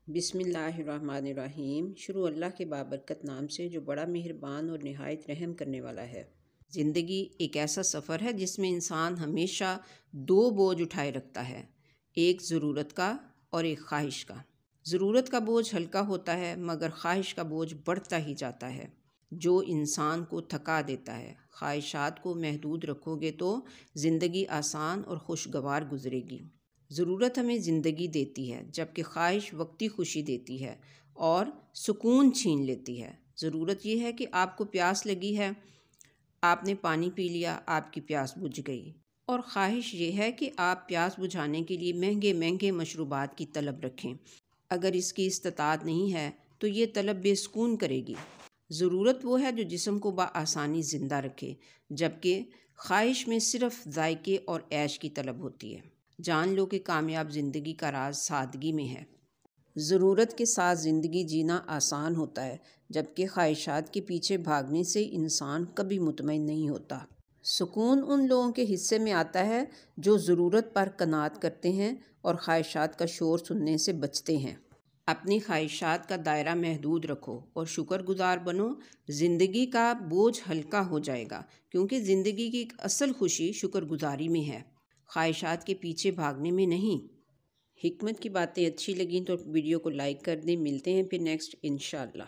बिस्मिल्लाहिर्रहमानिर्रहीम। शुरू अल्लाह के बाबरकत नाम से जो बड़ा मेहरबान और नहायत रहम करने वाला है। ज़िंदगी एक ऐसा सफ़र है जिसमें इंसान हमेशा दो बोझ उठाए रखता है, एक ज़रूरत का और एक ख्वाहिश का। ज़रूरत का बोझ हल्का होता है मगर ख्वाहिश का बोझ बढ़ता ही जाता है, जो इंसान को थका देता है। ख्वाहिशात को महदूद रखोगे तो ज़िंदगी आसान और खुशगवार गुजरेगी। ज़रूरत हमें ज़िंदगी देती है जबकि ख्वाहिश वक्ती खुशी देती है और सुकून छीन लेती है। ज़रूरत यह है कि आपको प्यास लगी है, आपने पानी पी लिया, आपकी प्यास बुझ गई। और ख्वाहिश ये है कि आप प्यास बुझाने के लिए महंगे महंगे मशरूबात की तलब रखें। अगर इसकी इस्तात नहीं है तो ये तलब बेसुकून करेगी। ज़रूरत वो है जो जिस्म को बआसानी ज़िंदा रखे, जबकि ख्वाहिश में सिर्फ़ ज़ायके और ऐश की तलब होती है। जान लो कि कामयाब ज़िंदगी का राज सादगी में है। ज़रूरत के साथ ज़िंदगी जीना आसान होता है, जबकि ख्वाहिशात के पीछे भागने से इंसान कभी मुतमईन नहीं होता। सुकून उन लोगों के हिस्से में आता है जो ज़रूरत पर कनात करते हैं और ख्वाहिशात का शोर सुनने से बचते हैं। अपनी ख्वाहिशात का दायरा महदूद रखो और शुक्रगुजार बनो। ज़िंदगी का बोझ हल्का हो जाएगा, क्योंकि ज़िंदगी की असल खुशी शुक्रगुजारी में है, ख्वाहिशात के पीछे भागने में नहीं। हिकमत की बातें अच्छी लगीं तो वीडियो को लाइक कर दें। मिलते हैं फिर नेक्स्ट इंशाअल्लाह।